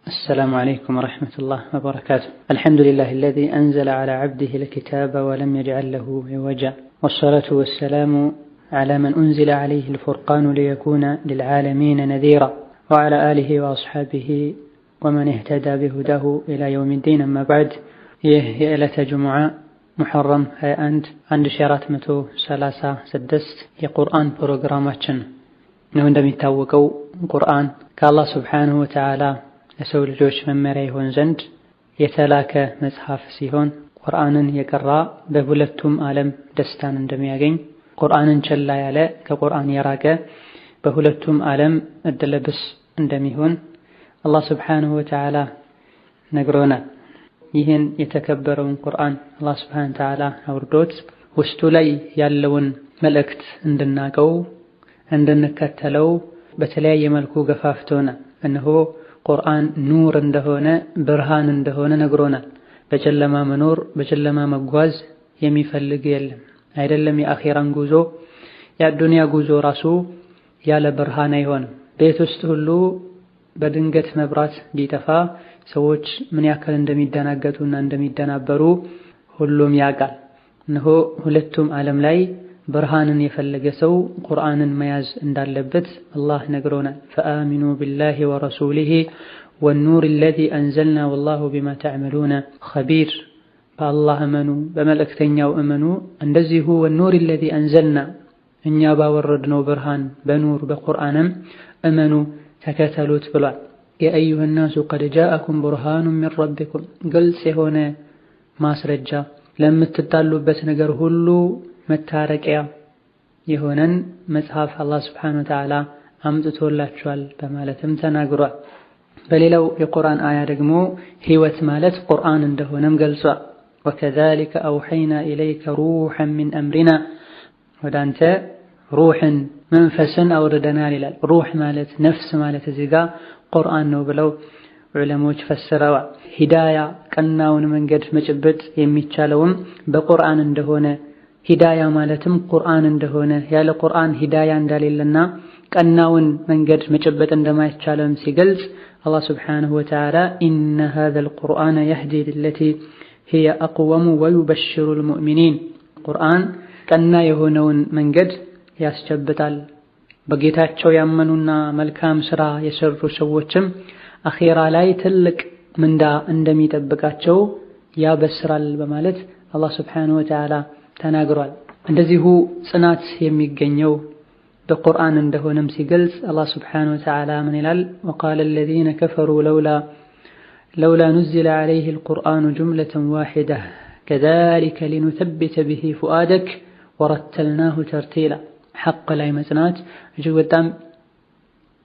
السلام عليكم ورحمة الله وبركاته. الحمد لله الذي أنزل على عبده الكتاب ولم يجعل له عوجا، والصلاة والسلام على من أنزل عليه الفرقان ليكون للعالمين نذيرا، وعلى آله وأصحابه ومن اهتدى بهداه إلى يوم الدين. أما بعد، يألة جمعة محرم 1436 የቁርአን ፕሮግራማችን ነው። እንደሚታወቀው ቁርአን ከአላህ ሱብሓነሁ ወተዓላ ለሰው ልጆች መመሪያ ይሆን ዘንድ የተላከ መጽሐፍ ሲሆን ቁርአንን የቀራ በሁለቱም ዓለም ደስታን እንደሚያገኝ፣ ቁርአንን ቸላ ያለ ከቁርአን የራቀ በሁለቱም ዓለም ዕድለ ቢስ እንደሚሆን አላህ ሱብሓነሁ ወተዓላ ነግሮናል። ይህን የተከበረውን ቁርአን አላህ ሱብሓነሁ ወተዓላ አውርዶት ውስጡ ላይ ያለውን መልእክት እንድናቀው እንድንከተለው በተለያየ መልኩ ገፋፍቶናል። እነሆ ቁርአን ኑር እንደሆነ ብርሃን እንደሆነ ነግሮናል። በጨለማ መኖር በጨለማ መጓዝ የሚፈልግ የለም። አይደለም የአኺራን ጉዞ የአዱንያ ጉዞ ራሱ ያለ ብርሃን አይሆንም። ቤት ውስጥ ሁሉ በድንገት መብራት ቢጠፋ ሰዎች ምን ያክል እንደሚደናገጡና እንደሚደናበሩ ሁሉም ያውቃል። እነሆ ሁለቱም ዓለም ላይ ብርሃንን የፈለገ ሰው ቁርአንን መያዝ እንዳለበት አላህ ነግሮናል። ፈአሚኑ ቢላሂ ወረሱሊሂ ወኑር አለዚ አንዘልና ወላሁ ቢማ ተዕመሉነ ኸቢር። በአላህ እመኑ፣ በመልእክተኛው እመኑ፣ እንደዚሁ ወኑር አለዚ አንዘልና እኛ ባወረድነው ብርሃን በኑር በቁርአንም እመኑ ተከተሉት ብሏል። ያ አዩሃ ናሱ ቀድ ጃአኩም ቡርሃኑን ሚን ረቢኩም፣ ግልጽ የሆነ ማስረጃ ለምትጣሉበት ነገር ሁሉ መታረቂያ የሆነን መጽሐፍ አላህ ሱብሓነሁ ወተዓላ አምጥቶላችኋል በማለትም ተናግሯል። በሌላው የቁርአን አያ ደግሞ ህይወት ማለት ቁርአን እንደሆነም ገልጿል። ወከዛሊከ አውሐይና ኢለይከ ሩሐን ሚን አምሪና፣ ወደ አንተ ሩሕን መንፈስን አውርደናል ይላል። ሩሕ ማለት ነፍስ ማለት እዚህ ጋር ቁርአን ነው ብለው ዑለሞች ፈስረዋል። ሂዳያ ቀናውን መንገድ መጨበጥ የሚቻለውም በቁርአን እንደሆነ፣ ሂዳያ ማለትም ቁርአን እንደሆነ፣ ያለ ቁርአን ሂዳያ እንደሌለና ቀናውን መንገድ መጨበጥ እንደማይቻለም ሲገልጽ አላህ ሱብሓነሁ ወተዓላ ኢነ ሃዘል ቁርአነ የህዲ ሊለቲ ሂየ አቅወሙ ወዩበሽሩል ሙእሚኒን፣ ቁርአን ቀና የሆነውን መንገድ ያስጨብጣል። በጌታቸው ያመኑና መልካም ሥራ የሰሩ ሰዎችም አኺራ ላይ ትልቅ ምንዳ እንደሚጠብቃቸው ያበስራል በማለት አላህ ሱብሓነሁ ወተዓላ ተናግሯል። እንደዚሁ ጽናት የሚገኘው በቁርአን እንደሆነም ሲገልጽ አላህ ሱብሓነሁ ወተዓላ ምን ይላል? ወቃለ አለዚነ ከፈሩ ለውላ ኑዚለ ዐለይሂ አልቁርአኑ ጁምለተን ዋሂዳ ከዛሊከ ሊኑተቢተ ቢሂ ፉአደክ ወረተልናሁ ተርቲላ። ሐቅ ላይ መጽናት እጅግ በጣም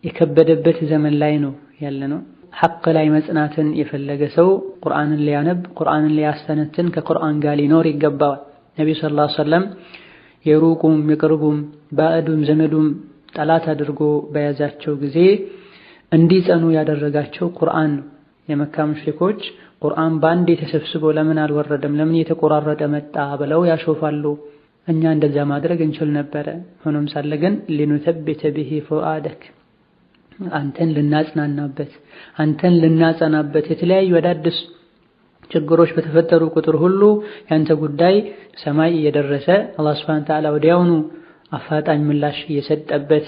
የከበደበት ዘመን ላይ ነው ያለነው። ሐቅ ላይ መጽናትን የፈለገ ሰው ቁርአንን ሊያነብ ቁርአንን ሊያስተነትን ከቁርአን ጋር ሊኖር ይገባዋል። ነብዩ ሰለላሁ ዐለይሂ ወሰለም የሩቁም የቅርቡም ባዕዱም ዘመዱም ጠላት አድርጎ በያዛቸው ጊዜ እንዲጸኑ ያደረጋቸው ቁርአን ነው። የመካ ሙሽሪኮች ቁርአን ባንዴ ተሰብስቦ ለምን አልወረደም፣ ለምን የተቆራረጠ መጣ ብለው ያሾፋሉ። እኛ እንደዛ ማድረግ እንችል ነበረ። ሆኖም ሳለ ግን ሊኑተቢተ ቢሂ ፉአደክ፣ አንተን ልናጽናናበት አንተን ልናጸናበት የተለያዩ አዳዲስ ችግሮች በተፈጠሩ ቁጥር ሁሉ ያንተ ጉዳይ ሰማይ እየደረሰ አላህ ሱብሓነሁ ወተዓላ ወዲያውኑ አፋጣኝ ምላሽ እየሰጠበት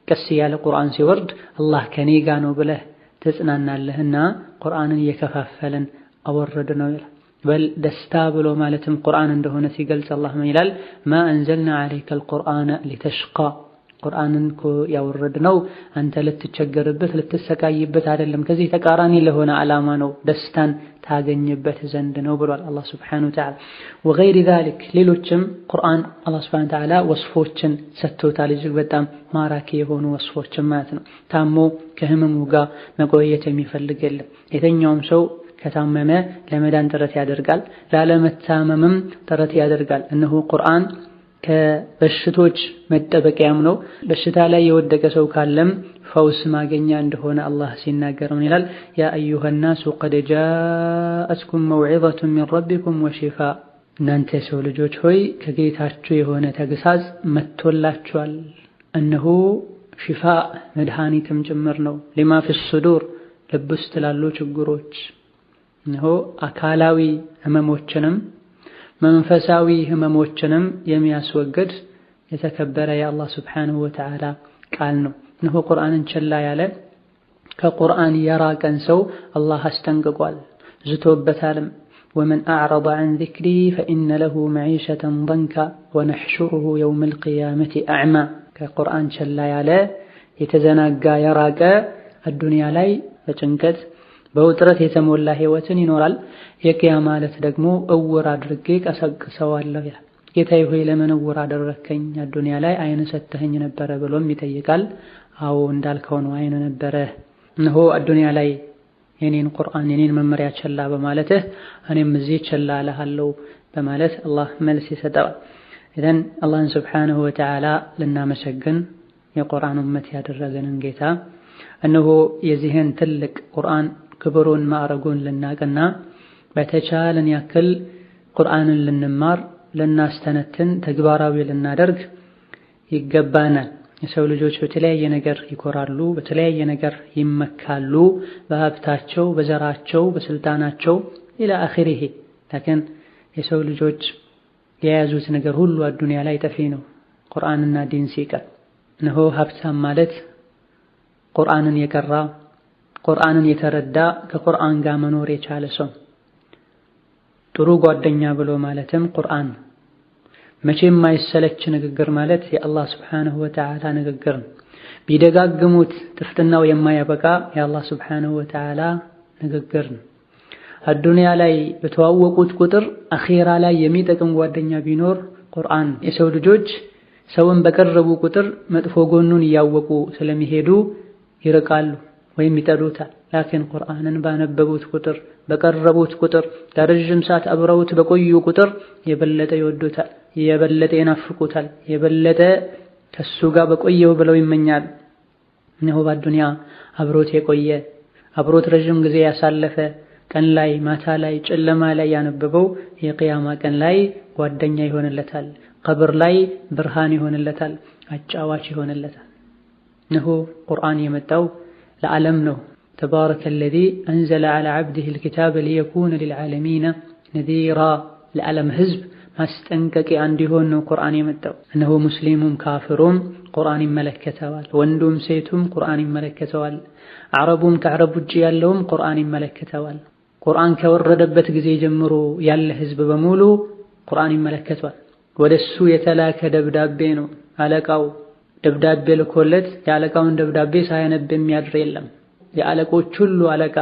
ቀስ ያለ ቁርአን ሲወርድ አላህ ከኔ ጋር ነው ብለህ ትጽናናለህና ቁርአንን እየከፋፈለን አወረድነው ይላል። በል ደስታ ብሎ ማለትም ቁርአን እንደሆነ ሲገልጽ አላህ ምን ይላል? ማ አንዘልና ዐለይከል ቁርአነ ሊተሽቃ፣ ቁርአንን እኮ ያወረድነው አንተ ልትቸገርበት ልትሰቃይበት አይደለም፣ ከዚህ ተቃራኒ ለሆነ ዓላማ ነው፣ ደስታን ታገኝበት ዘንድ ነው ብሏል አላህ ሱብሓነሁ ወተዓላ። ወገይሪ ዛሊክ፣ ሌሎችም ቁርአን አላህ ሱብሓነሁ ወተዓላ ወስፎችን ሰጥቶታል፣ እጅግ በጣም ማራኪ የሆኑ ወስፎችን ማለት ነው። ታሞ ከህመሙ ጋር መቆየት የሚፈልግ የለም። የተኛውም ሰው ከታመመ ለመዳን ጥረት ያደርጋል፣ ላለመታመምም ጥረት ያደርጋል። እነሆ ቁርአን ከበሽቶች መጠበቂያም ነው። በሽታ ላይ የወደቀ ሰው ካለም ፈውስ ማገኛ እንደሆነ አላህ ሲናገር ምን ይላል? ያ አዩሃ ናሱ ቀድ ጃአትኩም መውዒዘቱን ሚን ረቢኩም ወሺፋእ፣ እናንተ የሰው ልጆች ሆይ ከጌታችሁ የሆነ ተግሳጽ መጥቶላችኋል፣ እነሆ ሺፋእ መድኃኒትም ጭምር ነው። ሊማ ፊ ሱዱር ልብ ውስጥ ላሉ ችግሮች እነሆ አካላዊ ህመሞችንም መንፈሳዊ ህመሞችንም የሚያስወግድ የተከበረ የአላህ ሱብሓነሁ ወተዓላ ቃል ነው። እነሆ ቁርአንን ችላ ያለ ከቁርአን የራቀን ሰው አላህ አስጠንቅቋል፣ ዝቶበታልም። ወመን አዕረض ዐን ዚክሪ ፈኢነ ለሁ መዒሸተን ضንካ ወነሕሹሩሁ የውመል ቂያመቲ አዕማ። ከቁርአን ችላ ያለ የተዘናጋ የራቀ አዱንያ ላይ በጭንቀት በውጥረት የተሞላ ህይወትን ይኖራል። የቂያማ ዕለት ደግሞ እውር አድርጌ ቀሰቅሰዋለሁ ይላል። ጌታዬ ሆይ ለምን እውር አደረከኝ? አዱንያ ላይ አይን ሰጥተኸኝ ነበረ ብሎም ይጠይቃል። አዎ እንዳልከው ነው፣ አይን ነበረ። እነሆ አዱንያ ላይ የኔን ቁርአን የኔን መመሪያ ቸላ በማለትህ እኔም እዚህ ቸላ እልሃለሁ በማለት አላህ መልስ ይሰጠዋል። ኢዘን አላህን ሱብሓነሁ ወተዓላ ልናመሰግን የቁርአን ኡመት ያደረገንን ጌታ እነሆ የዚህን ትልቅ ቁርአን ክብሩን ማዕረጉን ልናቅና በተቻለን ያክል ቁርአንን ልንማር ልናስተነትን ተግባራዊ ልናደርግ ይገባናል። የሰው ልጆች በተለያየ ነገር ይኮራሉ፣ በተለያየ ነገር ይመካሉ፣ በሀብታቸው፣ በዘራቸው፣ በስልጣናቸው ኢላ አኺሪሂ። ላኪን የሰው ልጆች የያዙት ነገር ሁሉ አዱንያ ላይ ጠፊ ነው፣ ቁርአንና ዲን ሲቀር። እነሆ ሀብታም ማለት ቁርአንን የቀራ ቁርአንን የተረዳ ከቁርአን ጋር መኖር የቻለ ሰው። ጥሩ ጓደኛ ብሎ ማለትም ቁርአን መቼም የማይሰለች ንግግር ማለት የአላህ ሱብሓነሁ ወተዓላ ንግግር ነው። ቢደጋግሙት ጥፍጥናው የማያበቃ የአላህ ሱብሓነሁ ወተዓላ ንግግር ነው። አዱንያ ላይ በተዋወቁት ቁጥር አኺራ ላይ የሚጠቅም ጓደኛ ቢኖር ቁርአን። የሰው ልጆች ሰውን በቀረቡ ቁጥር መጥፎ ጎኑን እያወቁ ስለሚሄዱ ይርቃሉ ወይም ይጠሉታል። ላኪን ቁርአንን ባነበቡት ቁጥር በቀረቡት ቁጥር ለረጅም ሰዓት አብረውት በቆዩ ቁጥር የበለጠ ይወዱታል፣ የበለጠ ይናፍቁታል፣ የበለጠ ከሱ ጋር በቆየው ብለው ይመኛል። እነሆ በአዱንያ አብሮት የቆየ አብሮት ረጅም ጊዜ ያሳለፈ ቀን ላይ ማታ ላይ ጨለማ ላይ ያነበበው የቂያማ ቀን ላይ ጓደኛ ይሆንለታል፣ ቀብር ላይ ብርሃን ይሆንለታል፣ አጫዋች ይሆንለታል። እነሆ ቁርአን የመጣው ለዓለም ነው። ተባረከ አለዚ አንዘለ ዐላ ዐብዲሂል ኪታበ ሊየኩነ ሊልዓለሚነ ነዚራ። ለዓለም ህዝብ ማስጠንቀቂያ እንዲሆን ነው ቁርአን የመጣው። እነሆ ሙስሊሙም ካፍሩም ቁርአን ይመለከተዋል፣ ወንዱም ሴቱም ቁርአን ይመለከተዋል፣ አረቡም ከአረብ ውጭ ያለውም ቁርአን ይመለከተዋል። ቁርአን ከወረደበት ጊዜ ጀምሮ ያለ ህዝብ በሙሉ ቁርአን ይመለከተዋል። ወደሱ የተላከ ደብዳቤ ነው። አለቃው ደብዳቤ ልኮለት የአለቃውን ደብዳቤ ሳያነብ የሚያድር የለም። የአለቆች ሁሉ አለቃ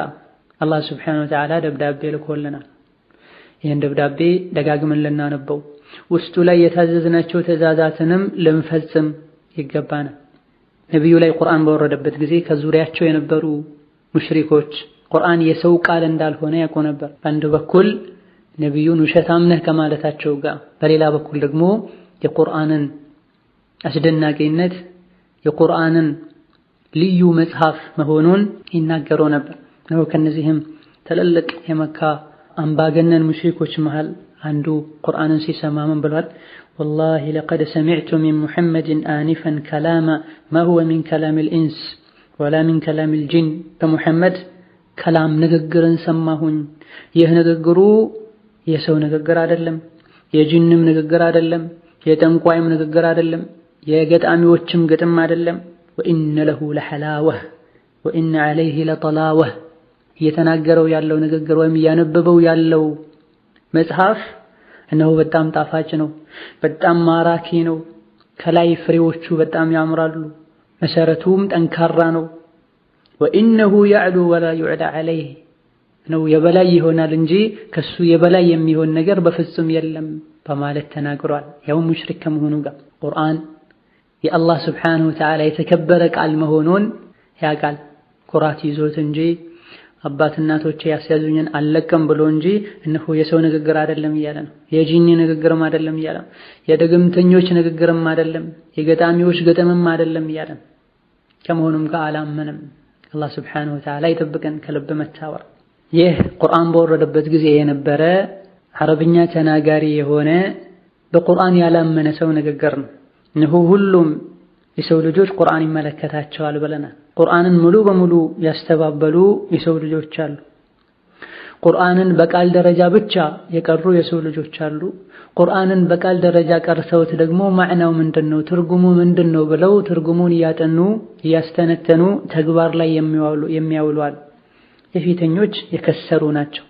አላህ ሱብሓነሁ ወተዓላ ደብዳቤ ልኮልናል። ይህን ደብዳቤ ደጋግመን ልናነበው ውስጡ ላይ የታዘዝናቸው ትዕዛዛትንም ልንፈጽም ይገባናል። ነቢዩ ላይ ቁርአን በወረደበት ጊዜ ከዙሪያቸው የነበሩ ሙሽሪኮች ቁርአን የሰው ቃል እንዳልሆነ ያውቁ ነበር። በአንድ በኩል ነቢዩን ውሸታም ነህ ከማለታቸው ጋር፣ በሌላ በኩል ደግሞ የቁርአንን አስደናቂነት የቁርአንን ልዩ መጽሐፍ መሆኑን ይናገሩ ነበር። ነው ከነዚህም ትልልቅ የመካ አምባገነን ሙሽሪኮች መሃል አንዱ ቁርአንን ሲሰማ ምን ብሏል? ወላሂ ለቀድ ሰሚዕቱ ሚን ሙሐመድን አኒፈን ከላማ ማ ሁወ ሚን ከላሚል ኢንስ ወላ ሚን ከላሚል ጂን። ከሙሐመድ ከላም ንግግርን ሰማሁኝ። ይህ ንግግሩ የሰው ንግግር አይደለም፣ የጂንም ንግግር አይደለም፣ የጠንቋይም ንግግር አይደለም፣ የገጣሚዎችም ግጥም አይደለም። ወኢነ ለሁ ለሐላወህ ወኢነ ዐለይሂ ለጠላወህ። እየተናገረው ያለው ንግግር ወይም እያነበበው ያለው መጽሐፍ እነሆ በጣም ጣፋጭ ነው፣ በጣም ማራኪ ነው። ከላይ ፍሬዎቹ በጣም ያምራሉ፣ መሰረቱም ጠንካራ ነው። ወኢነሁ ያዕሉ ወላ ዩዕላ ዐለይህ ነው የበላይ ይሆናል እንጂ ከሱ የበላይ የሚሆን ነገር በፍጹም የለም በማለት ተናግሯል። ያው ሙሽሪክ ከመሆኑ ጋር ቁርአን የአላህ ስብሓነሁ ወተዓላ የተከበረ ቃል መሆኑን ያውቃል። ኩራት ይዞት እንጂ አባት እናቶቼ ያስያዙኝን አልለቀም ብሎ እንጂ እነሆ የሰው ንግግር አይደለም እያለ ነው። የጂኒ ንግግርም አይደለም እያለ ነው። የድግምተኞች ንግግርም አይደለም፣ የገጣሚዎች ግጥምም አይደለም እያለ ነው። ከመሆኑም ጋር አላመንም። አላህ ስብሓነሁ ወተዓላ ይጠብቀን ከልብ መታወር። ይህ ቁርአን በወረደበት ጊዜ የነበረ አረብኛ ተናጋሪ የሆነ በቁርአን ያላመነ ሰው ንግግር ነው። እነሆ ሁሉም የሰው ልጆች ቁርአን ይመለከታቸዋል ብለናል። ቁርአንን ሙሉ በሙሉ ያስተባበሉ የሰው ልጆች አሉ። ቁርአንን በቃል ደረጃ ብቻ የቀሩ የሰው ልጆች አሉ። ቁርአንን በቃል ደረጃ ቀርተውት ደግሞ ማዕናው ምንድነው ትርጉሙ ምንድነው ብለው ትርጉሙን እያጠኑ እያስተነተኑ ተግባር ላይ የሚያውሉ አሉ። የፊተኞች የከሰሩ ናቸው።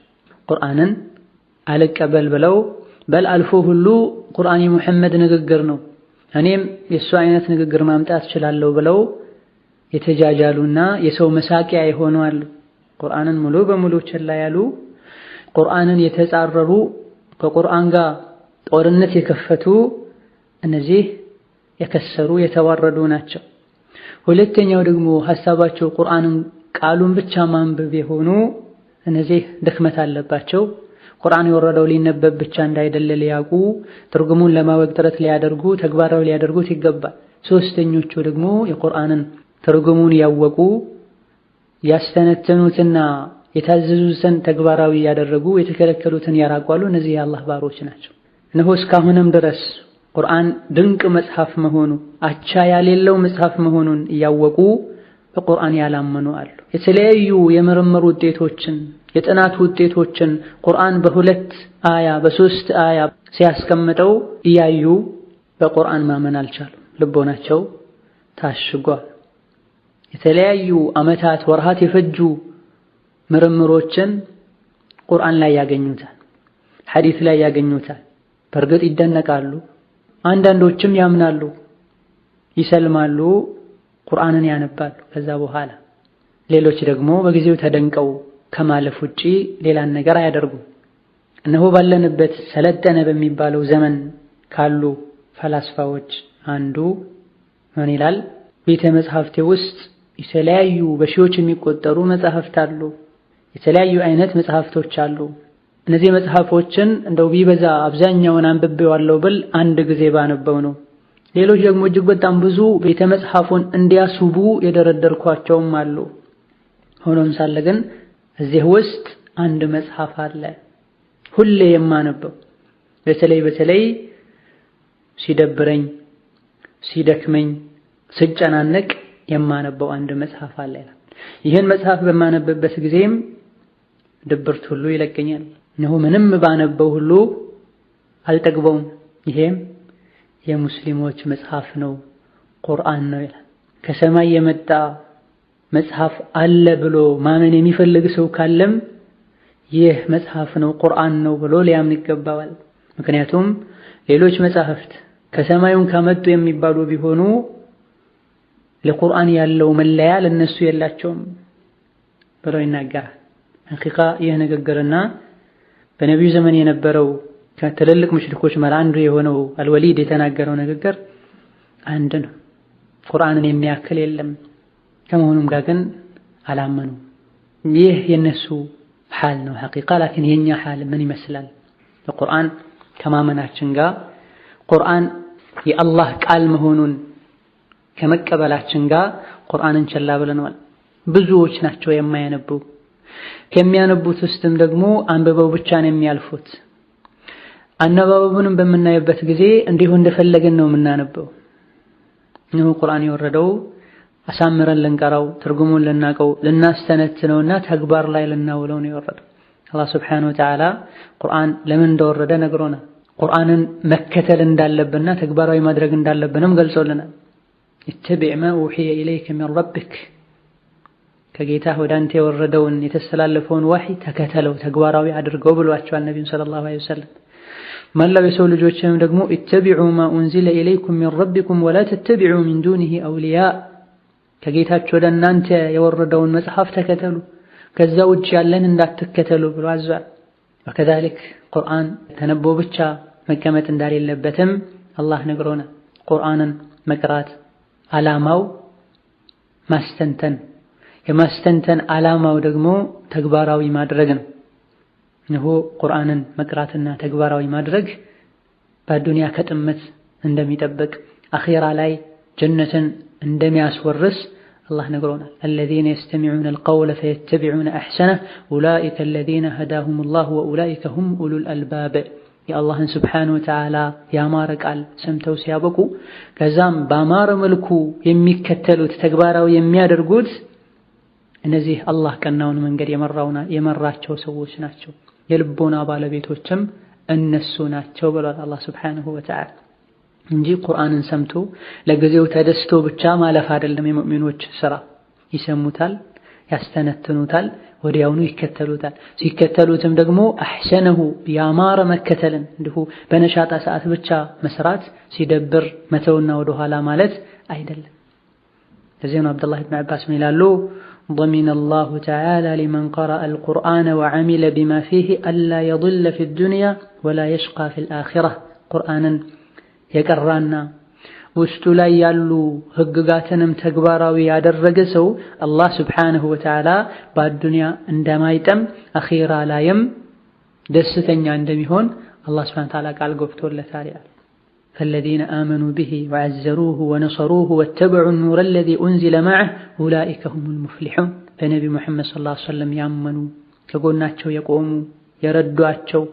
ቁርአንን አልቀበል ብለው በል አልፎ ሁሉ ቁርአን የሙሐመድ ንግግር ነው እኔም የሱ አይነት ንግግር ማምጣት እችላለሁ ብለው የተጃጃሉና የሰው መሳቂያ የሆኑ አሉ። ቁርአንን ሙሉ በሙሉ ችላ ያሉ፣ ቁርአንን የተጻረሩ፣ ከቁርአን ጋር ጦርነት የከፈቱ እነዚህ የከሰሩ የተዋረዱ ናቸው። ሁለተኛው ደግሞ ሐሳባቸው ቁርአንን ቃሉን ብቻ ማንበብ የሆኑ እነዚህ ድክመት አለባቸው። ቁርአን የወረደው ሊነበብ ብቻ እንዳይደለ ሊያውቁ ትርጉሙን ለማወቅ ጥረት ሊያደርጉ ተግባራዊ ሊያደርጉት ይገባል። ሶስተኞቹ ደግሞ የቁርአንን ትርጉሙን ያወቁ ያስተነተኑትና የታዘዙትን ተግባራዊ ያደረጉ የተከለከሉትን ያራቋሉ። እነዚህ የአላህ ባሮች ናቸው። እነሆ እስካሁንም ድረስ ቁርአን ድንቅ መጽሐፍ መሆኑ አቻ ያሌለው መጽሐፍ መሆኑን እያወቁ በቁርአን ያላመኑ አሉ። የተለያዩ የምርምር ውጤቶችን የጥናት ውጤቶችን ቁርአን በሁለት አያ በሶስት አያ ሲያስቀምጠው እያዩ በቁርአን ማመን አልቻሉም። ልቦናቸው ታሽጓል። የተለያዩ ዓመታት ወርሃት የፈጁ ምርምሮችን ቁርአን ላይ ያገኙታል፣ ሐዲስ ላይ ያገኙታል። በእርግጥ ይደነቃሉ፣ አንዳንዶችም ያምናሉ፣ ይሰልማሉ፣ ቁርአንን ያነባሉ። ከዛ በኋላ ሌሎች ደግሞ በጊዜው ተደንቀው ከማለፍ ውጪ ሌላን ነገር አያደርጉም። እነሆ ባለንበት ሰለጠነ በሚባለው ዘመን ካሉ ፈላስፋዎች አንዱ ምን ይላል? ቤተ መጽሐፍቴ ውስጥ የተለያዩ በሺዎች የሚቆጠሩ መጽሐፍት አሉ። የተለያዩ አይነት መጽሐፍቶች አሉ። እነዚህ መጽሐፎችን እንደው ቢበዛ አብዛኛውን አንብቤዋለሁ ብል አንድ ጊዜ ባነበው ነው። ሌሎች ደግሞ እጅግ በጣም ብዙ ቤተ መጽሐፉን እንዲያስቡ የደረደርኳቸውም አሉ። ሆኖም ሳለ ግን እዚህ ውስጥ አንድ መጽሐፍ አለ ሁሌ የማነበው፣ በተለይ ሲደብረኝ፣ ሲደክመኝ፣ ስጨናነቅ የማነበው አንድ መጽሐፍ አለ። ይህን መጽሐፍ በማነበበት ጊዜም ድብርት ሁሉ ይለቀኛል። እነሆ ምንም ባነበው ሁሉ አልጠግበውም። ይሄም የሙስሊሞች መጽሐፍ ነው፣ ቁርአን ነው ይላል። ከሰማይ የመጣ መጽሐፍ አለ ብሎ ማመን የሚፈልግ ሰው ካለም ይህ መጽሐፍ ነው ቁርአን ነው ብሎ ሊያምን ይገባዋል። ምክንያቱም ሌሎች መጽሐፍት ከሰማዩን ከመጡ የሚባሉ ቢሆኑ ለቁርአን ያለው መለያ ለነሱ የላቸውም ብሎ ይናገራል። ሐቂቃ ይህ ንግግርና በነቢዩ ዘመን የነበረው ከትልልቅ ሙሽሪኮች መሃል አንዱ የሆነው አልወሊድ የተናገረው ንግግር አንድ ነው። ቁርአንን የሚያክል የለም። ከመሆኑም ጋር ግን አላመኑ። ይህ የነሱ ሐል ነው ሐቂቃ። ላኪን የኛ ሐል ምን ይመስላል? ለቁርአን ከማመናችን ጋር ቁርአን የአላህ ቃል መሆኑን ከመቀበላችን ጋር ቁርአንን ቸላ ብለናል። ብዙዎች ናቸው የማያነቡ። ከሚያነቡት ውስጥም ደግሞ አንብበው ብቻ ነው የሚያልፉት። አነባበቡንም በምናይበት ጊዜ እንዲሁ እንደፈለገን ነው የምናነበው። ነው ቁርአን የወረደው አሳምረን ልንቀራው፣ ትርጉሙን ልናቀው፣ ልናስተነትነውና ተግባር ላይ ልናውለው ነው የወረደው። አላህ ሱብሓነሁ ወተዓላ ቁርአን ለምን እንደወረደ ነግሮናል። ቁርአንን መከተል እንዳለብንና ተግባራዊ ማድረግ እንዳለብንም ገልጾልናል። ኢተቢዕ ማ ኡሒየ ኢለይከ ሚን ረቢክ፣ ከጌታህ ወደ አንተ የወረደውን የተስተላለፈውን ወሕይ ተከተለው ተግባራዊ አድርገው ብሏቸዋል ነቢዩ ሰለላሁ ዐለይሂ ወሰለም። መላው የሰው ልጆችም ደግሞ ኢተቢዑ ማ ኡንዚለ ኢለይኩም ሚን ረቢኩም ወላ ተተቢዑ ሚን ዱኒሂ አውሊያ፣ ከጌታችሁ ወደ እናንተ የወረደውን መጽሐፍ ተከተሉ ከዛ ውጭ ያለን እንዳትከተሉ ብሎ አዟል። ወከዛሊክ ቁርአን ተነቦ ብቻ መቀመጥ እንዳሌለበትም አላህ ነግሮናል። ቁርአንን መቅራት ዓላማው ማስተንተን፣ የማስተንተን ዓላማው ደግሞ ተግባራዊ ማድረግ ነው። እነሆ ቁርአንን መቅራትና ተግባራዊ ማድረግ በዱንያ ከጥመት እንደሚጠብቅ አኺራ ላይ ጀነትን እንደሚያስወርስ አላህ ነግሮናል። الذين يستمعون القول فيتبعون احسنه اولئك الذين هداهم الله واولئك هم اولو الالباب የአላህን ስብሓነሁ ወተዓላ ያማረ ቃል ሰምተው ሲያበቁ ከዛም በአማረ መልኩ የሚከተሉት ተግባራዊ የሚያደርጉት እነዚህ አላህ ቀናውን መንገድ የመራቸው ሰዎች ናቸው። የልቦና ባለቤቶችም እነሱ ናቸው ብሏል አላህ ስብሓነሁ ወተዓላ እንጂ ቁርአንን ሰምቶ ለጊዜው ተደስቶ ብቻ ማለፍ አይደለም የሙእሚኖች ስራ። ይሰሙታል፣ ያስተነትኑታል፣ ወዲያውኑ ይከተሉታል። ሲከተሉትም ደግሞ አሕሰነሁ ያማረ መከተልን እንዲሁ በነሻጣ ሰዓት ብቻ መስራት ሲደብር መተውና ወደኋላ ማለት አይደለም። ለዚህ ነው አብዱላህ ኢብኑ አባስ ይላሉ ضمن الله تعالى لمن قرأ القرآن وعمل بما فيه ألا يضل في الدنيا ولا يشقى في الآخرة قرآنا يقرانا ውስጡ ላይ ያሉ ህግጋትንም ተግባራዊ ያደረገ ሰው አላህ ስብሓነሁ ወተዓላ በአዱንያ እንደማይጠም አኺራ ላይም ደስተኛ እንደሚሆን አላህ ስብሓነሁ ወተዓላ ቃል ገብቶለታል። فالذين آمنوا به وعزروه ونصروه واتبعوا النور الذي أنزل معه أولئك هم المفلحون በነቢ ሙሐመድ ሰለላሁ ዐለይሂ ወሰለም ያመኑ ከጎናቸው የቆሙ የረዷቸው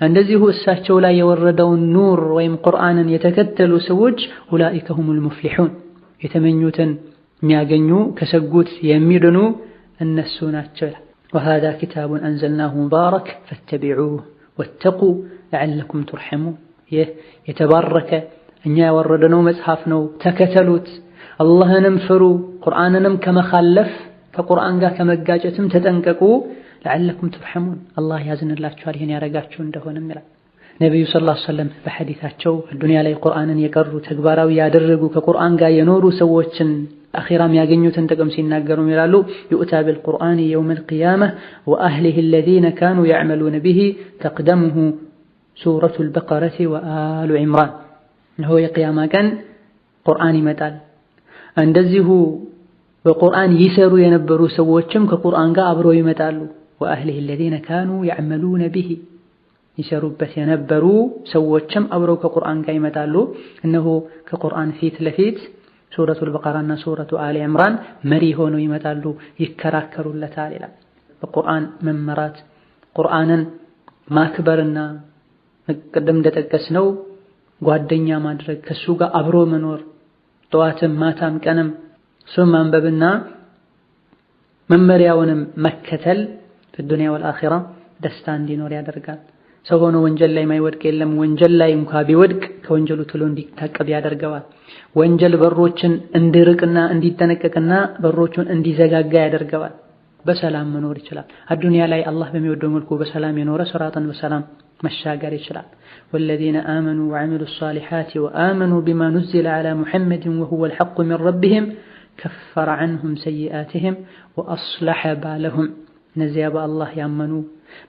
እንደዚሁ እሳቸው ላይ የወረደውን ኑር ወይም ቁርአንን የተከተሉ ሰዎች ኡላኢከ ሁሙል ሙፍሊሑን የተመኙትን የሚያገኙ ከሰጉት የሚድኑ እነሱ ናቸው። وهذا كتاب أنزلناه مبارك فاتبعوه واتقوا لعلكم ترحمون የተባረከ እኛ ያወረድነው መጽሐፍ ነው፣ ተከተሉት፣ አላህንም ፍሩ፣ ቁርአንንም ከመኻለፍ ከቁርአን ጋር ከመጋጨትም ተጠንቀቁ ለዓለኩም ትርሐሙን አላህ ያዝንላችኋል ይሄን ያረጋችሁ እንደሆነም ይላል ነብዩ ሰለላሁ ዐለይሂ ወሰለም በሐዲታቸው ዱንያ ላይ ቁርአንን የቀሩ ተግባራዊ ያደረጉ ከቁርአን ጋር የኖሩ ሰዎችን አኺራም ያገኙትን ጥቅም ሲናገሩ ይላሉ ዩእታ ቢልቁርአን የውመል ቂያመህ ወአህሊሂ الذين كانوا يعملون به تقدمه سورة البقرة وآل عمران هو የቂያማ ቀን ቁርአን ይመጣል እንደዚሁ በቁርአን ይሰሩ የነበሩ ሰዎችም ከቁርአን ጋር አብረው ይመጣሉ وأهله الذين كانوا يعملون به يسربت ينبروا سوتشم أبرو كقرآن كيمتالو إنه كقرآن فيت لفيت سورة البقرة سورة آل عمران مريهون يمتالو يكراكروا لتالي القرآن من مرات قرآنا ما كبرنا قدم دتكسنو ጓደኛ ማድረግ ከሱ ጋር አብሮ መኖር ጠዋትም ማታም ቀንም ሱም አንበብና መመሪያውንም መከተል በዱንያ ወልአኺራ ደስታ እንዲኖር ያደርጋል። ሰው ሆኖ ወንጀል ላይ ማይወድቅ የለም። ወንጀል ላይ እንኳን ቢወድቅ ከወንጀሉ ቶሎ እንዲታቀብ ያደርገዋል። ወንጀል በሮችን እንዲርቅና እንዲጠነቀቅና በሮቹን እንዲዘጋጋ ያደርገዋል። በሰላም መኖር ይችላል። አዱንያ ላይ አላህ በሚወደው መልኩ በሰላም የኖረ ሥራጥን በሰላም መሻገር ይችላል። والذين آمنوا وعملوا الصالحات وآمنوا بما نزل على محمد وهو الحق من ربهم كفر عنهم سيئاتهم وأصلح بالهم ነዚያ በአላህ ያመኑ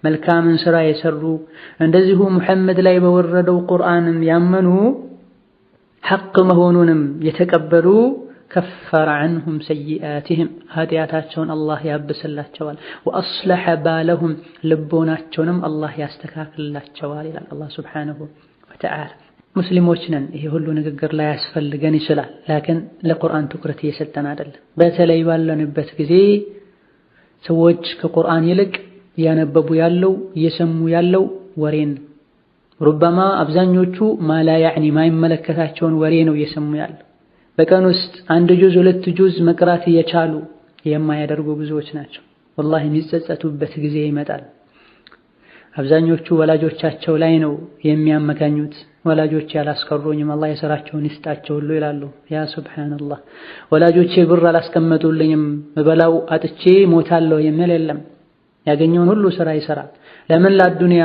መልካምን ሥራ የሰሩ እንደዚሁ ሙሐመድ ላይ በወረደው ቁርአንም ያመኑ ሐቅ መሆኑንም የተቀበሉ كفر عنهم سيئاتهم ኃጢአታቸውን አላህ ያብስላቸዋል وأصلح بالهم ልቦናቸውንም አላህ ያስተካክልላቸዋል ይላል አላህ ሱብሓነሁ ወተዓላ። ሙስሊሞች ነን። ይሄ ሁሉ ንግግር ላይ ያስፈልገን ይችላል። ላኪን ለቁርአን ትኩረት እየሰጠን አይደለም። በተለይ ባለንበት ጊዜ ሰዎች ከቁርአን ይልቅ ያነበቡ ያለው እየሰሙ ያለው ወሬን ሩበማ አብዛኞቹ ማላ ያዕኒ ማይመለከታቸውን ወሬ ነው እየሰሙ ያለው። በቀን ውስጥ አንድ ጁዝ ሁለት ጁዝ መቅራት እየቻሉ የማያደርጉ ብዙዎች ናቸው። ወላሂ የሚጸጸቱበት ጊዜ ይመጣል። አብዛኞቹ ወላጆቻቸው ላይ ነው የሚያመካኙት። ወላጆቼ ያላስቀሩኝም አላህ የሥራቸውን ይስጣቸው ሁሉ ይላሉ። ያ ሱብሃንአላህ ወላጆቼ ብር አላስቀመጡልኝም በበላው አጥቼ ሞታለሁ የሚል የለም። ያገኘውን ሁሉ ሥራ ይሰራል። ለምን ለዱንያ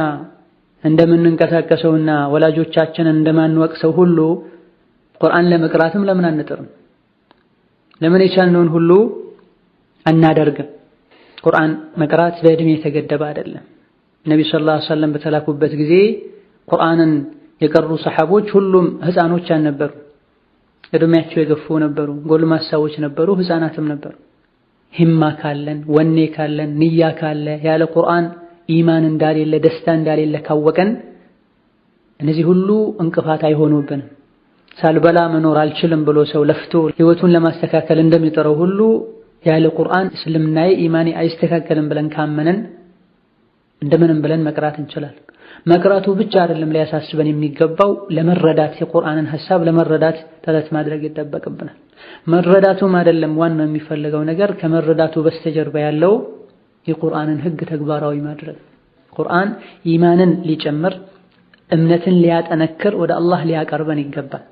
እንደምንንቀሳቀሰውና ወላጆቻችንን እንደማንወቅሰው ሁሉ ቁርአን ለመቅራትም ለምን አንጥርም? ለምን የቻልነውን ሁሉ አናደርግም? ቁርአን መቅራት በእድሜ የተገደበ አይደለም። ነብዩ ሰለላሁ ዐለይሂ ወሰለም በተላኩበት ጊዜ ቁርአንን የቀሩ ሰሐቦች ሁሉም ህፃኖች አልነበሩ። እድሜያቸው የገፉ ነበሩ፣ ጎልማሳዎች ነበሩ፣ ህፃናትም ነበሩ። ሂማ ካለን ወኔ ካለን ንያ ካለ ያለ ቁርአን ኢማን እንዳሌለ ደስታ እንዳሌለ ካወቀን እነዚህ ሁሉ እንቅፋት አይሆኑብንም። ሳልበላ መኖር አልችልም ብሎ ሰው ለፍቶ ህይወቱን ለማስተካከል እንደሚጠራው ሁሉ ያለ ቁርአን እስልምናዬ ኢማኔ አይስተካከልም ብለን ካመነን እንደምንም ብለን መቅራት እንችላለን። መቅራቱ ብቻ አይደለም ሊያሳስበን የሚገባው ለመረዳት የቁርአንን ሐሳብ ለመረዳት ጥረት ማድረግ ይጠበቅብናል። መረዳቱም አይደለም ዋናው የሚፈልገው ነገር ከመረዳቱ በስተጀርባ ያለው የቁርአንን ህግ ተግባራዊ ማድረግ። ቁርአን ኢማንን ሊጨምር እምነትን ሊያጠነክር ወደ አላህ ሊያቀርበን ይገባል።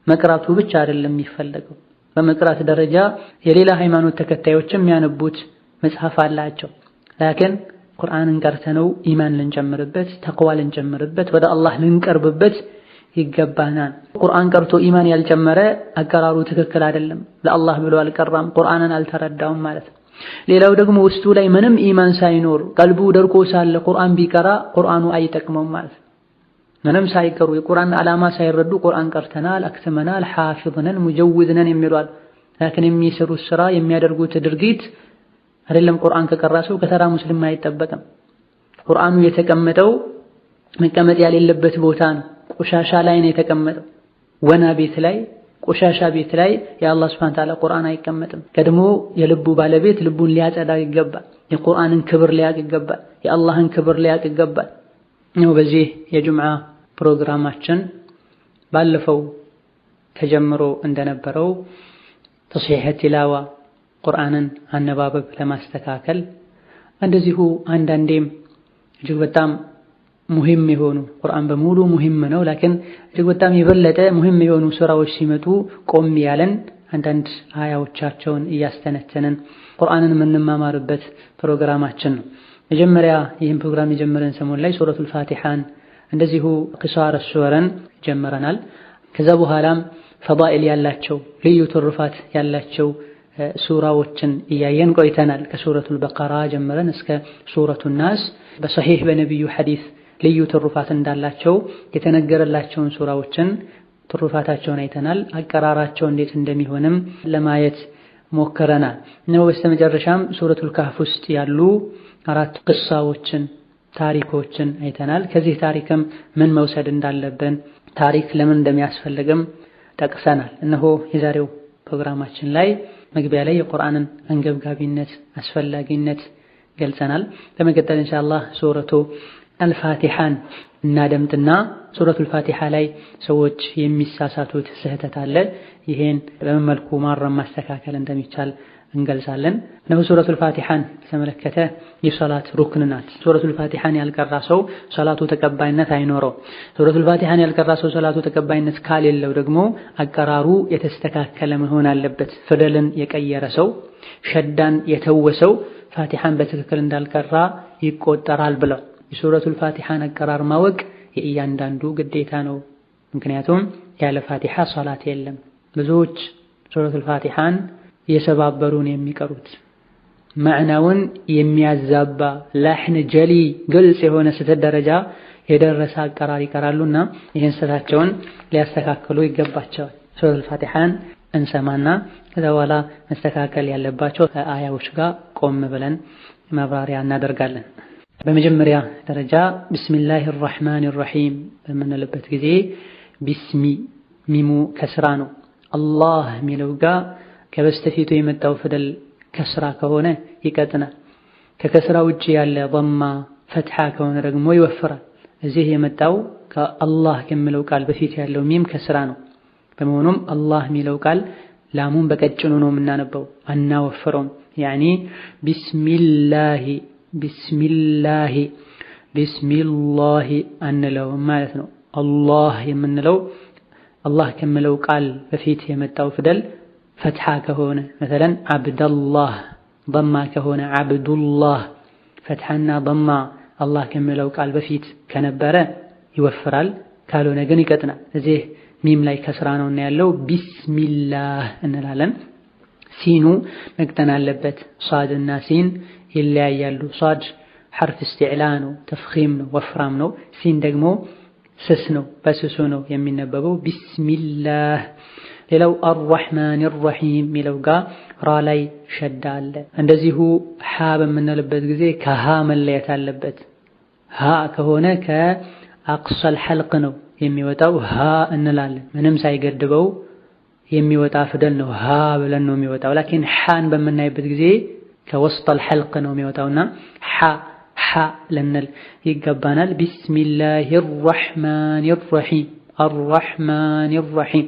መቅራቱ ብቻ አይደለም የሚፈልገው። በመቅራት ደረጃ የሌላ ሃይማኖት ተከታዮችም የሚያነቡት መጽሐፍ አላቸው። ላኪን ቁርአንን ቀርተነው ኢማን ልንጨምርበት፣ ተቅዋ ልንጨምርበት፣ ወደ አላህ ልንቀርብበት ይገባናል። ቁርአን ቀርቶ ኢማን ያልጨመረ አቀራሩ ትክክል አይደለም፣ ለአላህ ብሎ አልቀራም፣ ቁርአንን አልተረዳውም ማለት ነው። ሌላው ደግሞ ውስጡ ላይ ምንም ኢማን ሳይኖር ቀልቡ ደርቆ ሳለ ቁርአን ቢቀራ ቁርአኑ አይጠቅመውም ማለት ነው። ምንም ሳይቀሩ የቁርአን ዓላማ ሳይረዱ ቁርአን ቀርተናል፣ አክትመናል፣ ሐፊዝ ነን፣ ሙጀዊዝ ነን የሚሏል። ላኪን የሚሰሩት ስራ የሚያደርጉት ድርጊት አይደለም ቁርአን ከቀራ ሰው ከተራ ሙስሊም አይጠበቅም። ቁርአኑ የተቀመጠው መቀመጥ ያሌለበት ቦታ ነው። ቆሻሻ ላይ ነው የተቀመጠው። ወና ቤት ላይ፣ ቆሻሻ ቤት ላይ የአላህ ሱብሓነሁ ወተዓላ ቁርአን አይቀመጥም። ቀድሞ የልቡ ባለቤት ልቡን ሊያጸዳ ይገባል። የቁርአንን ክብር ሊያቅ ይገባል። የአላህን ክብር ሊያቅ ይገባል። ነው በዚህ የጁምዓ ፕሮግራማችን ባለፈው ተጀምሮ እንደነበረው ተስሒህ ቲላዋ ቁርአንን አነባበብ ለማስተካከል እንደዚሁ አንዳንዴም እጅግ በጣም ሙሂም የሆኑ ቁርአን በሙሉ ሙሂም ነው፣ ላኪን እጅግ በጣም የበለጠ ሙሂም የሆኑ ሱራዎች ሲመጡ ቆም ያለን አንዳንድ አያዎቻቸውን እያስተነተንን ቁርአንን የምንማማርበት ፕሮግራማችን ነው። መጀመሪያ ይህን ፕሮግራም የጀመረን ሰሞን ላይ ሱረቱል ፋቲሃን እንደዚሁ ቂሳር ሱወረን ጀመረናል። ከዛ በኋላም ፈዳኢል ያላቸው ልዩ ትሩፋት ያላቸው ሱራዎችን እያየን ቆይተናል። ከሱረቱል በቀራ ጀምረን እስከ ሱረቱን ናስ በሰሒህ በነቢዩ ሐዲስ ልዩ ትሩፋት እንዳላቸው የተነገረላቸውን ሱራዎችን ትሩፋታቸውን አይተናል። አቀራራቸው እንዴት እንደሚሆንም ለማየት ሞክረናል ነው። በስተመጨረሻም ሱረቱል ካህፍ ውስጥ ያሉ 4 ቅሳዎችን ታሪኮችን አይተናል። ከዚህ ታሪክም ምን መውሰድ እንዳለብን ታሪክ ለምን እንደሚያስፈልግም ጠቅሰናል። እነሆ የዛሬው ፕሮግራማችን ላይ መግቢያ ላይ የቁርአንን አንገብጋቢነት አስፈላጊነት ገልጸናል። በመቀጠል ኢንሻአላህ ሱረቱ አልፋቲሃን እናደምጥና ሱረቱል ፋቲሃ ላይ ሰዎች የሚሳሳቱት ስህተት አለ። ይሄን በምን መልኩ ማረም ማስተካከል እንደሚቻል እንገልጻለን። ነው ሱረቱል ፋቲሃን ተመለከተ የሶላት ሩክን ናት። ሱረቱል ፋቲሃን ያልቀራ ሰው ሶላቱ ተቀባይነት አይኖረው። ሱረቱል ፋቲሃን ያልቀራ ሰው ሶላቱ ተቀባይነት ካሌለው ደግሞ አቀራሩ የተስተካከለ መሆን አለበት። ፊደልን የቀየረ ሰው ሸዳን የተወሰው ፋቲሃን በትክክል እንዳልቀራ ይቆጠራል ብለው የሱረቱል ፋቲሃን አቀራር ማወቅ የእያንዳንዱ ግዴታ ነው። ምክንያቱም ያለ ፋቲሃ ሶላት የለም። ብዙዎች ሱረቱል ፋቲሃን የሰባበሩን የሚቀሩት ማዕናውን የሚያዛባ ላህን ጀሊ ግልጽ የሆነ ስህተት ደረጃ የደረሰ አቀራር ይቀራሉና ይህን ስህተታቸውን ሊያስተካክሉ ይገባቸዋል። ሱረቱል ፋቲሃን እንሰማና ከዛ በኋላ መስተካከል ያለባቸው አያዎች ጋር ቆም ብለን ማብራሪያ እናደርጋለን። በመጀመሪያ ደረጃ ቢስሚላሂር ረህማኒር ረሂም በምንልበት ጊዜ ቢስሚ ሚሙ ከስራ ነው። አላህ ሚለው ጋር ከበስተፊቱ የመጣው ፊደል ከስራ ከሆነ ይቀጥናል። ከከስራ ውጪ ያለ ضማ ፈትሐ ከሆነ ደግሞ ይወፍራል። እዚህ የመጣው ከአላህ ከሚለው ቃል በፊት ያለው ሚም ከስራ ነው። በመሆኑም አላህ ሚለው ቃል ላሙን በቀጭኑ ነው የምናነበው፣ አናወፍረውም። ያኒ ቢስሚላሂ ቢስሚላሂ ቢስሚላሂ አንለውም ማለት ነው። አላህ የምንለው አላህ ከሚለው ቃል በፊት የመጣው ፊደል ፈትሐ ከሆነ መሰለን አብደላህ ضማ ከሆነ አብዱላህ ፈትሐና ضማ አላህ ከሚለው ቃል በፊት ከነበረ ይወፍራል፣ ካልሆነ ግን ይቀጥናል። እዚህ ሚም ላይ ከስራ ነው እና ያለው ቢስሚላህ እንላለን። ሲኑ መቅጠን አለበት። ሷድና ሲን ይለያያሉ። ሷድ ሐርፍ እስቲዕላ ነው፣ ተፍኺም ነው፣ ወፍራም ነው። ሲን ደግሞ ስስ ነው፣ በስሱ ነው የሚነበበው። ቢስሚላህ። ሌላው አርረሕማኒር ረሒም ሚለው ጋር ራ ላይ ሸዳ አለ። እንደዚሁ ሐ በምንልበት ጊዜ ከሃ መለየት አለበት። ሃ ከሆነ ከአቅሰል ሐልቅ ነው የሚወጣው፣ ሃ እንላለን። ምንም ሳይገድበው የሚወጣ ፊደል ነው፣ ሃ ብለን ነው የሚወጣው። ላኪን ሐን በምናይበት ጊዜ ከወስጠል ሐልቅ ነው የሚወጣውና ሐ ልንል ይገባናል። ቢስሚላሂር ረሕማኒር ረሒም አርረሕማኒር ረሒም።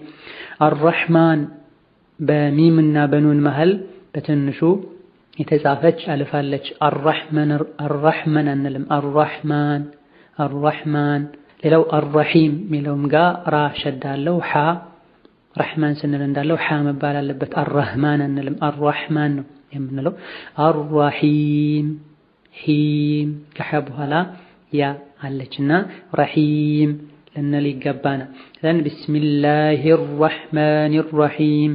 አርረሕማን በሚምና በኑን መሃል በትንሹ የተጻፈች አልፍ አለች። አርረሕማን አንልም። አርረሕማን። ሌላው አርረሒም ሚለውም ጋር ራ ሸዳ አለው። ሐ ረሕማን ስንል እንዳለው ሐ መባል አለበት። አርረሕማን አንልም። አርረሕማን ነው የምንለው። አርረሒም ሒም ከሐ በኋላ ያ አለችና ረሒም ልንል ይገባናል። ዘን ቢስሚላሂር ረሕማኒር ረሒም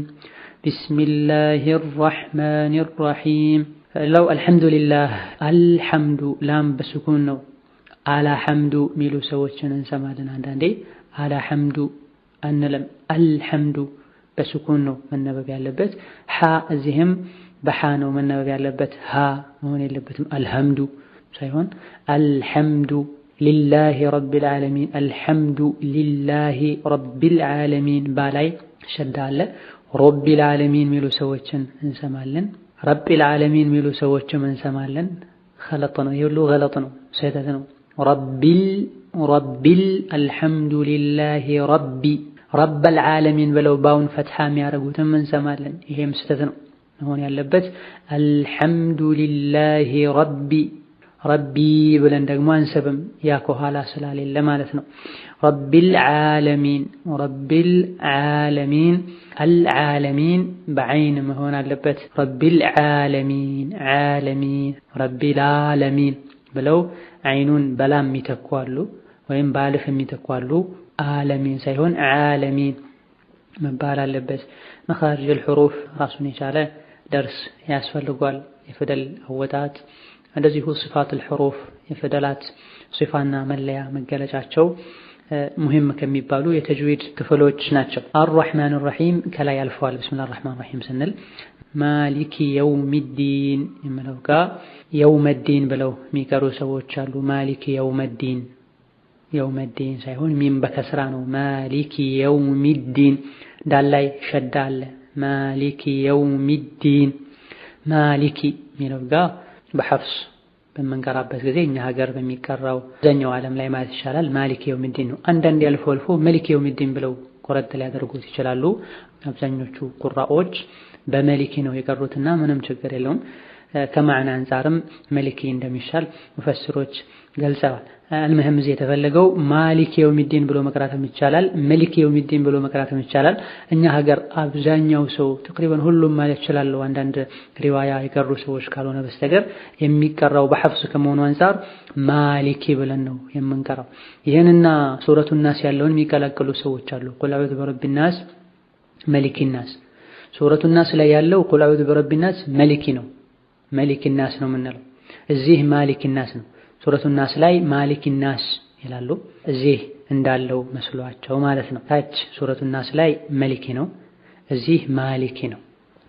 ቢስሚላሂር ረሕማኒር ረሒም። ሌላው አልሐምዱሊላህ። አልሐምዱ ላም በስኩን ነው። አላ ሐምዱ ሚሉ ሰዎችን እንሰማለን አንዳንዴ። አላ ሐምዱ አንለም። አልሐምዱ በስኩን ነው መነበብ ያለበት። ሐ እዚህም በሐ ነው መነበብ ያለበት። ሀ መሆን የለበትም። አልሐምዱ ሳይሆን አልሐምዱ ሊላሂ ረቢል ዓለሚን። አልሐምዱ ሊላሂ ረቢል ዓለሚን ባላይ ሸዳ አለ። ረቢል ዓለሚን ሚሉ ሰዎችን እንሰማለን። ረቢል ዓለሚን ሚሉ ሰዎችም እንሰማለን። ገለጥ ነው። ይሄ ሁሉ ገለጥ ነው፣ ስህተት ነው። ረቢል አልሐምዱሊላሂ ረቢ ረበል ዓለሚን ብለው ባውን ፈትሐ የሚያደርጉትም እንሰማለን። ይሄም ስህተት ነው። መሆን ያለበት አልሐምዱሊላሂ ረቢ ብለን ደግሞ አንሰብም፣ ያ ከኋላ ስላሌለ ማለት ነው። ረቢል ዓለሚን አልዓለሚን በዐይን መሆን አለበት። ረቢል ዓለሚን ረቢል ዓለሚን ብለው ዐይኑን በላም የሚተኳሉ ወይም በአልፍ የሚተኳሉ። ዓለሚን ሳይሆን ዓለሚን መባል አለበት። መኻሪጀል ሑሩፍ ራሱን የቻለ ደርስ ያስፈልጓል። የፊደል አወጣጥ እንደዚሁ ሲፋቱል ሑሩፍ የፊደላት ሲፋና መለያ መገለጫቸው ሙሂም ከሚባሉ የተጅዊድ ክፍሎች ናቸው። አርረሕማን ረሒም ከላይ አልፈዋል። ቢስሚላሂር ረሕማኒር ረሒም ስንል ማሊኪ የውሚዲን የምለው ጋር የውመዲን ብለው የሚቀሩ ሰዎች አሉ። ማሊኪ የውመዲን ሳይሆን ሚም በከስራ ነው። ማሊኪ የውሚዲን ዳላይ ሸዳ አለ። ማሊኪ የውሚዲን ማሊኪ የሚለው ጋር በሐፍስ በምንቀራበት ጊዜ እኛ ሀገር በሚቀራው አብዛኛው ዓለም ላይ ማለት ይቻላል ማሊኪ የውሚዲን ነው። አንዳንድ አልፎ አልፎ መሊኪ የውሚዲን ብለው ቆረጥ ሊያደርጉት ይችላሉ። አብዛኞቹ ቁራዎች በመሊኪ ነው የቀሩትና ምንም ችግር የለውም። ከማዕና አንፃርም መሊኪ እንደሚሻል ሙፈስሮች ገልጸዋል። አልሙሂም እዚህ የተፈለገው ማሊኪ የውሚዲን ብሎ መቅራትም ይቻላል፣ መሊኪ የውሚዲን ብሎ መቅራትም ይቻላል። እኛ ሀገር አብዛኛው ሰው ተቅሪበን ሁሉም ማለት ይችላል አንዳንድ ሪዋያ የቀሩ ሰዎች ካልሆነ በስተቀር የሚቀራው በሐፍስ ከመሆኑ አንፃር ማሊኪ ብለን ነው የምንቀራው። ይህንና ሱረቱ ናስ ያለውን የሚቀላቀሉ ሰዎች አሉ። ቁል አዑዙ ቢረቢን ናስ፣ መሊኪ ናስ። ሱረቱ ናስ ላይ ያለው ቁል አዑዙ ቢረቢን ናስ መሊኪ ነው፣ መሊኪ ናስ ነው የምንለው። እዚህ ማሊኪ ናስ ነው። ሱረቱ ናስ ላይ ማሊኪ ናስ ይላሉ፣ እዚህ እንዳለው መስሏቸው ማለት ነው። ታች ሱረቱ ናስ ላይ መሊኪ ነው፣ እዚህ ማሊኪ ነው።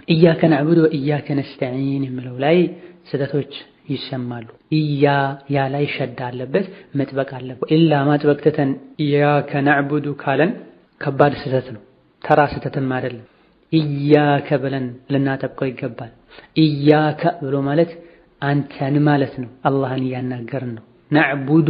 ኢያከ ነዕቡዱ ወኢያከ ነስተዒን የሚለው ላይ ስህተቶች ይሰማሉ። ያ ላይ ሸዳ አለበት፣ መጥበቅ አለበት። ኢላ ማጥበቅ ትተን ኢያከ ነዕቡዱ ካለን ከባድ ስህተት ነው፣ ተራ ስህተትም አይደለም። ኢያከ ብለን ልናጠብቀው ይገባል። ኢያከ ብሎ ማለት አንተን ማለት ነው። አላህን እያናገርን ነው። ነዕቡዱ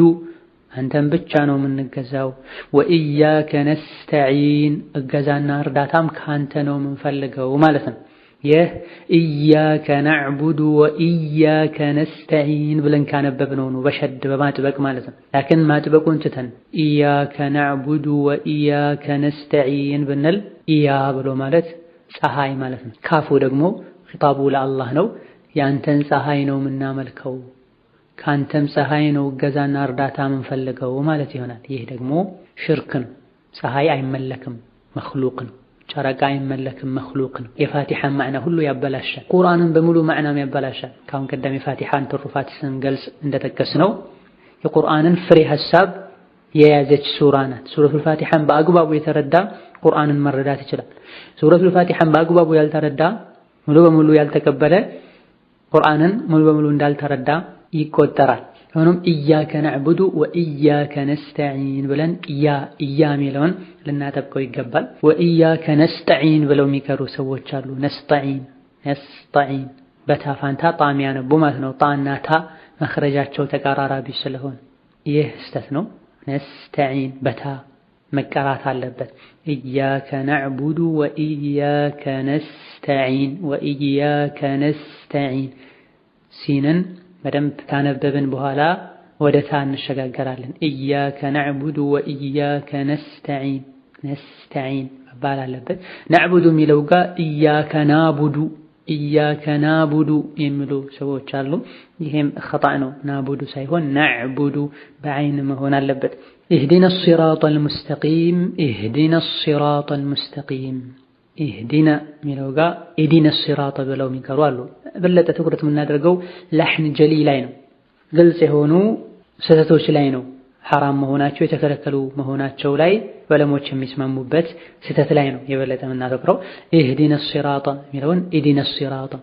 አንተን ብቻ ነው የምንገዛው። ወኢያከ ነስተዒን እገዛና እርዳታም ከአንተ ነው የምንፈልገው ማለት ነው። ይህ ኢያከ ነዕቡዱ ወኢያከ ነስተዒን ብለን ካነበብነው ነው በሸድ በማጥበቅ ማለት ነው። ላኪን ማጥበቁን ትተን ኢያከ ነዕቡዱ ወኢያከ ነስተዒን ብንል ኢያ ብሎ ማለት ፀሐይ ማለት ነው። ካፉ ደግሞ ኺጣቡ ለአላህ ነው። ያንተን ፀሐይ ነው የምናመልከው፣ ካንተም ፀሐይ ነው እገዛና እርዳታ የምንፈልገው ማለት ይሆናል። ይህ ደግሞ ሽርክ ነው። ፀሐይ አይመለክም፣ መኽሉቅ ነው። ጨረቃ አይመለክም፣ መኽሉቅ ነው። የፋቲሓን ማዕና ሁሉ ያበላሻል። ቁርአንን በሙሉ ማዕናም ያበላሻል። ካሁን ቀደም የፋቲሓን ትሩፋት ስንገልጽ እንደጠቀስነው የቁርአንን ፍሬ ሐሳብ የያዘች ሱራ ናት። ሱረቱል ፋቲሓን በአግባቡ የተረዳ ቁርአንን መረዳት ይችላል። ሱረቱል ፋቲሓን በአግባቡ ያልተረዳ ሙሉ በሙሉ ያልተቀበለ ቁርአንን ሙሉ በሙሉ እንዳልተረዳ ይቆጠራል። ሆኖም ኢያከ ነዕቡዱ ወኢያከ ነስተዒን ብለን ኢያ የሚለውን ልናጠብቀው ይገባል። ወኢያከ ነስተዒን ብለው የሚቀሩ ሰዎች አሉ። ነስተዒን በታ ፋንታ ጣም ያነቡ ማለት ነው። ጣና ታ መኽረጃቸው ተቀራራቢ ስለሆነ ይህ ስህተት ነው። ነስተዒን በታ መቀራት አለበት። ኢያከ ነዕቡዱ ወኢያከ ነስተዒን ወኢያከ ነስተዒን ሲንን በደንብ ካነበብን በኋላ ወደ ታ እንሸጋገራለን። ኢያከ ነዕቡዱ ወኢያከ ነስተዒን ነስተዒን መባል አለበት። ነዕቡዱ የሚለው ጋር ኢያከ ናቡዱ የሚሉ ሰዎች አሉ። ይሄም ኸጣእ ነው። ናቡዱ ሳይሆን ነዕቡዱ በዐይን መሆን አለበት። ኢህዲነ ሲራጠል ሙስተቂም ኢህዲነ ሲራጠል ሙስተቂም ኢህዲነ የሚለው ጋር ኢህዲነ ሲራጠ ብለው የሚቀሩ አሉ። በለጠ ትኩረት የምናደርገው ላሕን ጀሊ ላይ ነው። ግልጽ የሆኑ ስህተቶች ላይ ነው። ሐራም መሆናቸው የተከለከሉ መሆናቸው ላይ ዕለሞች የሚስማሙበት ስህተት ላይ ነው የበለጠ የምናተኩረው። ኢህዲነ ሲራጠ የሚለውን ኢህዲነ ሲራጠ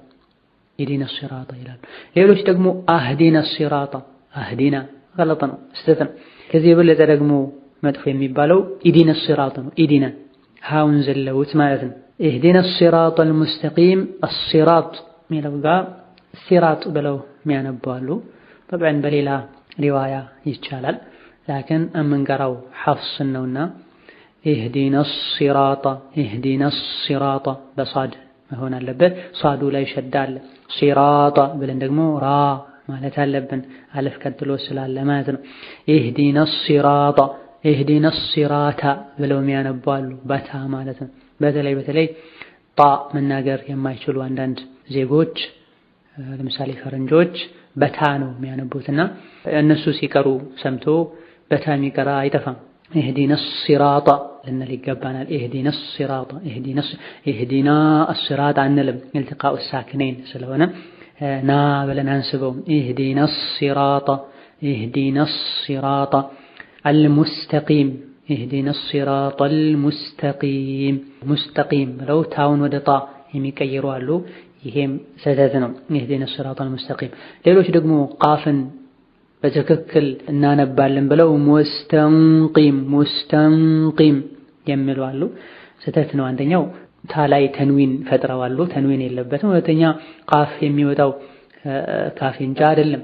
ይላሉ። ሌሎች ደግሞ አህዲነ ሲራጠ አህዲና ገለጥ ነው፣ ስህተት ነው። ከዚህ የበለጠ ደግሞ መጥፎ የሚባለው ኢህዲነ ሲራጠ ነው። ኢህዲነ ሃውን ዘለውት ማለት ነው። ኢህዲነ ሲራጠል ሙስተቂም አሲራጥ የሚለው ጋር ሲራጥ ብለው የሚያነባሉ። ጠብዓን በሌላ ሪዋያ ይቻላል። ላኪን የምንቀራው ሐፍስ ነውና ኢህዲነ ሲራጠ በሷድ መሆን አለበት። ሷዱ ላይ ሸዳ አለ። ሲራጠ ብለን ደግሞ ራ ማለት አለብን፣ አለፍ ቀጥሎ ስላለ ማለት ነው። ኢህዲነ ሲራታ ብለው የሚያነባሉ በታ ማለት ነው። በተለይ ጣ መናገር የማይችሉ አንዳንድ ዜጎች ለምሳሌ ፈረንጆች በታ ነው የሚያነቡትና እነሱ ሲቀሩ ሰምቶ በታ የሚቀራ አይጠፋም። ኢህዲነ ሲራጣ ልንል ይገባናል። ኢህዲነ ሲራጣ ኢህዲና አስራጣ አንልም፣ ኢልቲቃኡ ሳኪነይን ስለሆነ ና ብለን አንስበውም። ኢህዲነ ሲራጣ አልሙስተቂም ኢህዲነ ሲራጠል ሙስተቂም ብለው ታውን ወደ ጣ የሚቀይሩ አሉ። ይሄም ስህተት ነው። ኢህዲነ ሲራጠል ሙስተቂም። ሌሎች ደግሞ ቃፍን በትክክል እናነባለን ብለው ሙስተንቂም የሚሉ አሉ። ስህተት ነው። አንደኛው ታ ላይ ተንዊን ፈጥረዋሉ። ተንዊን የለበትም። ሁለተኛ ቃፍ የሚወጣው ካፍንጫ አይደለም።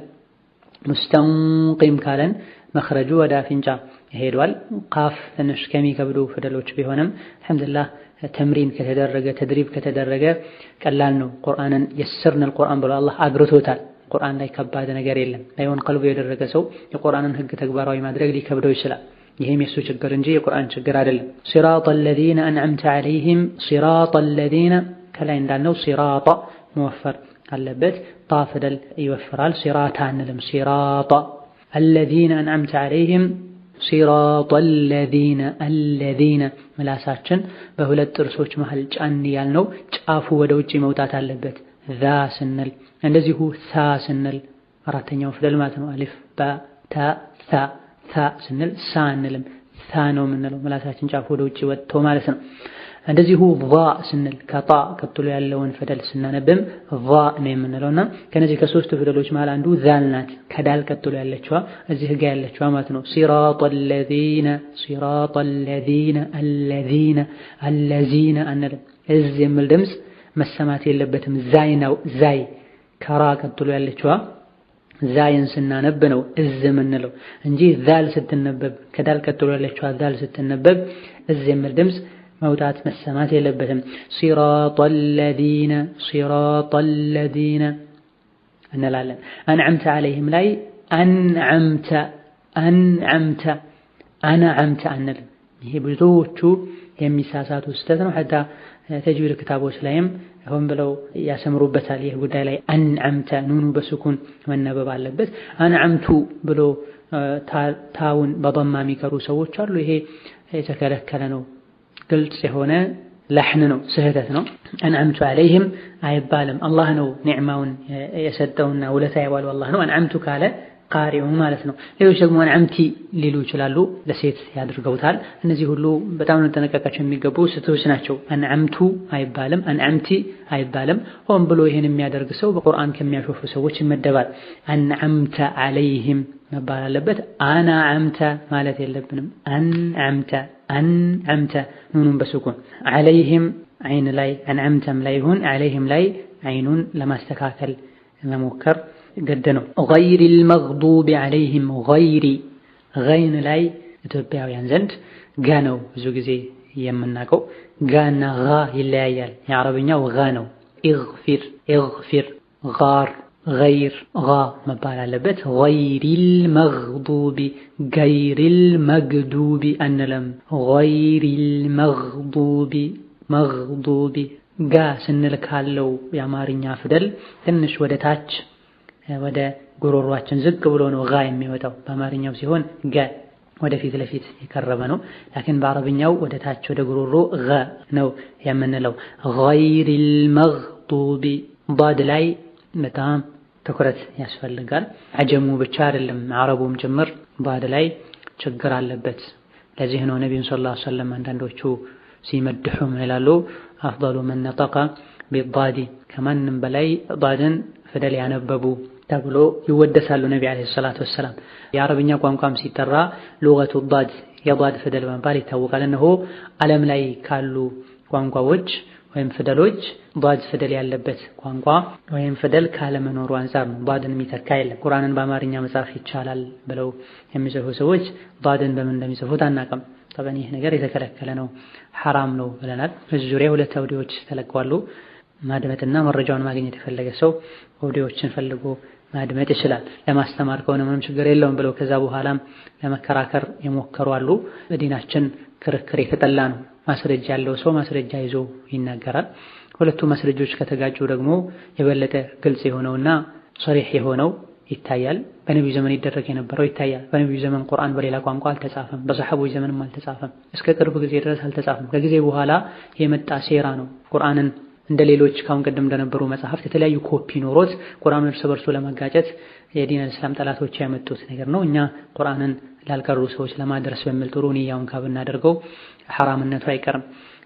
ሙስተንቂም ካለን መኽረጁ ወደ አፍንጫ ሄዷል። ቃፍ ትንሽ ከሚከብዱ ፊደሎች ቢሆንም አልሐምዱሊላህ ተምሪን ከተደረገ ተድሪብ ከተደረገ ቀላል ነው። ቁርአንን የሰርነል ቁርአን ብሎ አላህ አግርቶታል። ቁርአን ላይ ከባድ ነገር የለም። ላይሆን ቀልቡ የደረገ ሰው የቁርአንን ህግ ተግባራዊ ማድረግ ሊከብደው ይችላል። ይሄም የሱ ችግር እንጂ የቁርአን ችግር አይደለም። ሲራጠል ለዚነ አንዐምተ ዐለይሂም ሲራጠል ለዚነ ከላይ እንዳልነው ሲራጣ መወፈር አለበት። ጣ ፊደል ይወፍራል። ሲራታ አንልም። ሲራጣ አለዚነ አንዐምተ ዐለይሂም ሲራጠል ለዚነ ምላሳችን በሁለት ጥርሶች መሃል ጫን ያልነው ጫፉ ወደ ውጪ መውጣት አለበት። ዛ ስንል እንደዚሁ ሳ ስንል አራተኛው ፊደል ማለት ነው። አሊፍ ባ ታ ሳ ስንል ሳ አንልም፣ ሳ ነው የምንለው። ምላሳችን ጫፉ ወደ ውጪ ወጥቶ ማለት ነው። እንደዚሁ ዛ ስንል ከጣ ቀጥሎ ያለውን ፊደል ስናነብም ዛ ነው የምንለውና ከነዚህ ከሶስቱ ፊደሎች መሃል አንዱ ዛል ናት። ከዳል ቀጥሎ ያለችዋ እዚህ ጋር ያለችዋ ማለት ነው። ሲራጠል ለዚነ አለዚነ አንልም። እዚህ የሚል ድምፅ መሰማት የለበትም። ዛይ ነው። ዛይ ከራ ቀጥሎ ያለችዋ ዛይን ስናነብ ነው እዝ የምንለው እንጂ ዛል ስትነበብ ከዳል ቀጥሎ ያለችዋ ዛል ስትነበብ እዝ የሚል ድምፅ መውጣት መሰማት የለበትም። ሲራጠል ለዚነ እንላለን። አንዐምተ ዐለይሂም ላይ አንዐምተ አንልም። ይሄ ብዙዎቹ የሚሳሳቱ ስህተት ነው። ሐታ ተጅዊድ ክታቦች ላይም ሆን ብለው ያሰምሩበታል። ይህ ጉዳይ ላይ አንዐምተ ኑኑ በስኩን መነበብ አለበት። አንዐምቱ ብሎ ታውን በضማ የሚቀሩ ሰዎች አሉ። ይሄ የተከለከለ ነው። ግልጽ የሆነ ለሕን ነው፣ ስህተት ነው። አንዐምቱ ዐለይሂም አይባልም። አላህ ነው ኒዕማውን የሰጠውና ውለታ የዋለው አላህ ነው። አንዐምቱ ካለ ቃሪው ማለት ነው። ሌሎች ደግሞ አንዐምቲ ሊሉ ይችላሉ፣ ለሴት ያድርገውታል። እነዚህ ሁሉ በጣም ልንጠነቀቃቸው የሚገቡ ስህተቶች ናቸው። አንዐምቱ አይባልም፣ አንዐምቲ አይባልም። ሆን ብሎ ይሄን የሚያደርግ ሰው በቁርአን ከሚያሾፉ ሰዎች ይመደባል። አንዐምተ ዐለይሂም መባል አለበት። አናዐምተ ማለት የለብንም። አንዐምተ ኑኑን በስኩን ዐለይሂም አይን ላይ አንዐምተም ላይ ይሁን ዐለይሂም ላይ አይኑን ለማስተካከል መሞከር ግድ ነው። ገይሪል መግዱቢ ዐለይሂም ገይሪ ገይን ላይ ኢትዮጵያውያን ዘንድ ጋ ነው ብዙ ጊዜ የምናውቀው። ጋና ጋ ይለያያል። የአረብኛው ጋ ነው። ኢግፊር ጋር ገይር ጋ መባል አለበት። ገይሪል መግዱቢ ገይሪል መግዱቢ አንለም። ገይሪል መግዱቢ ጋ ስንል ካለው የአማርኛ ፊደል ትንሽ ወደ ታች ወደ ጉሮሯችን ዝቅ ብሎ ነው ጋ የሚወጣው። በአማርኛው ሲሆን ጋ ወደፊት ለፊት የቀረበ ነው። ላኪን በአረብኛው ወደ ታች ወደ ጉሮሮ ጋ ነው የምንለው። ገይሪል መግዱቢ ዳድ ላይ በጣም ትኩረት ያስፈልጋል። አጀሙ ብቻ አይደለም አረቡም ጭምር ዳድ ላይ ችግር አለበት። ለዚህ ነው ነብዩ ሰለላሁ ዐለይሂ ወሰለም አንዳንዶቹ ሲመድሑ ምን ይላሉ? አፍደሉ መን ነጠቀ ቢዳዲ ከማንም በላይ ዳድን ፊደል ያነበቡ ተብሎ ይወደሳሉ ነቢ ዓለይሂ ሰላቱ ወሰላም። የአረብኛ ቋንቋም ሲጠራ ሉገቱ ዳድ የዳድ ፊደል በመባል ይታወቃል። እነሆ ዓለም ላይ ካሉ ቋንቋዎች ወይም ፊደሎች ዳድ ፊደል ያለበት ቋንቋ ወይም ፊደል ካለመኖሩ አንፃር ነው። ዳድን የሚተካ የለም። ቁርአንን በአማርኛ መጻፍ ይቻላል ብለው የሚጽፉ ሰዎች ዳድን በምን እንደሚጽፉት አናውቅም። ጠበን ይህ ነገር የተከለከለ ነው፣ ሐራም ነው ብለናል። በዚህ ዙሪያ 2 አውዲዮዎች ተለቀዋል። ማድመጥና መረጃውን ማግኘት የፈለገ ሰው አውዲዮዎችን ፈልጎ ማድመጥ ይችላል። ለማስተማር ከሆነ ምንም ችግር የለውም ብለው ከዛ በኋላም ለመከራከር የሞከሩ አሉ። በዲናችን ክርክር የተጠላ ነው። ማስረጃ ያለው ሰው ማስረጃ ይዞ ይናገራል። ሁለቱ ማስረጃዎች ከተጋጩ ደግሞ የበለጠ ግልጽ የሆነውና ሶሪህ የሆነው ይታያል። በነብዩ ዘመን ይደረግ የነበረው ይታያል። በነብዩ ዘመን ቁርአን በሌላ ቋንቋ አልተጻፈም። በሰሐቦች ዘመንም አልተጻፈም። እስከ ቅርብ ጊዜ ድረስ አልተጻፈም። ከጊዜ በኋላ የመጣ ሴራ ነው። ቁርአንን እንደ ሌሎች ካሁን ቀደም እንደነበሩ መጽሐፍት የተለያዩ ኮፒ ኖሮት ቁርአንን እርስ በርሱ ለማጋጨት የዲን እስላም ጠላቶች ያመጡት ነገር ነው። እኛ ቁርአንን ላልቀሩ ሰዎች ለማድረስ በሚል ጥሩ ንያውን ካብናደርገው ሐራምነቱ አይቀርም፣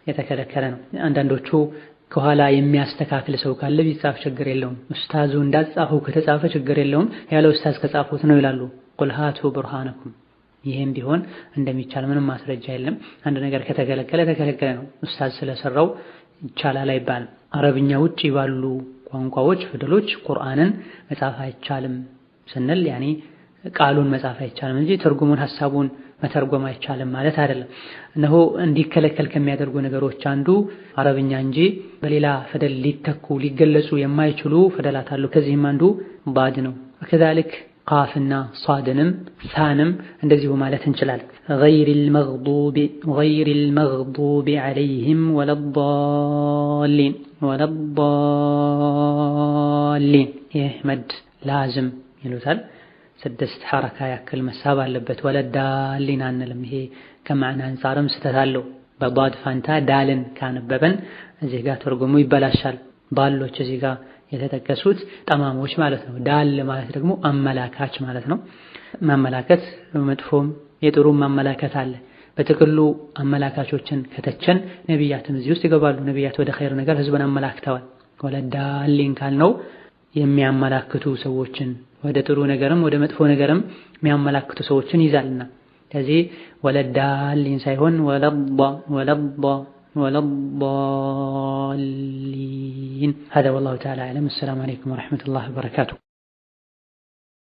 የተከለከለ ነው። አንዳንዶቹ ከኋላ የሚያስተካክል ሰው ካለ ቢጻፍ ችግር የለውም፣ ኡስታዙ እንዳጻፈው ከተጻፈ ችግር የለውም፣ ያለ ኡስታዝ ከጻፉት ነው ይላሉ። ቁል ሃቱ ቡርሃነኩም ይሄም ቢሆን እንደሚቻል ምንም ማስረጃ የለም። አንድ ነገር ከተከለከለ ተከለከለ ነው። ኡስታዝ ስለሰራው ይቻላል አይባልም። አረብኛ ውጪ ባሉ ቋንቋዎች ፊደሎች ቁርአንን መጻፍ አይቻልም ስንል ያኔ ቃሉን መጻፍ አይቻልም እንጂ ትርጉሙን ሐሳቡን መተርጎም አይቻልም ማለት አይደለም። እነሆ እንዲከለከል ከሚያደርጉ ነገሮች አንዱ አረብኛ እንጂ በሌላ ፊደል ሊተኩ ሊገለጹ የማይችሉ ፊደላት አሉ። ከዚህም አንዱ ባድ ነው። ከዛልክ ቃፍና ሷድንም ሳንም እንደዚሁ ማለት እንችላለን። ገይሪል መግዱቢ ዐለይሂም ወለዳሊን ይህ መድ ላዝም ይሉታል። 6 ሐረካ ያክል መሳብ አለበት። ወለዳሊን አንልም። ይሄ ከማዕና አንፃርም ስተት አለው። በዳድ ፋንታ ዳልን ካነበበን እዚህ ጋር ትርጉሙ ይበላሻል። ባሎች እዚህ ጋር የተጠቀሱት ጠማሞች ማለት ነው። ዳል ማለት ደግሞ አመላካች ማለት ነው። ማመላከት መጥፎም የጥሩም ማመላከት አለ። በጥቅሉ አመላካቾችን ከተቸን ነብያትም እዚህ ውስጥ ይገባሉ። ነብያት ወደ ኸይር ነገር ህዝብን አመላክተዋል። ወለዳሊን ካልነው የሚያመላክቱ ሰዎችን ወደ ጥሩ ነገርም ወደ መጥፎ ነገርም የሚያመላክቱ ሰዎችን ይዛልና ስለዚህ ወለዳሊን ሳይሆን ወለዳሊን هذا والله تعالى أعلم. السلام عليكم ورحمة الله وبركاته.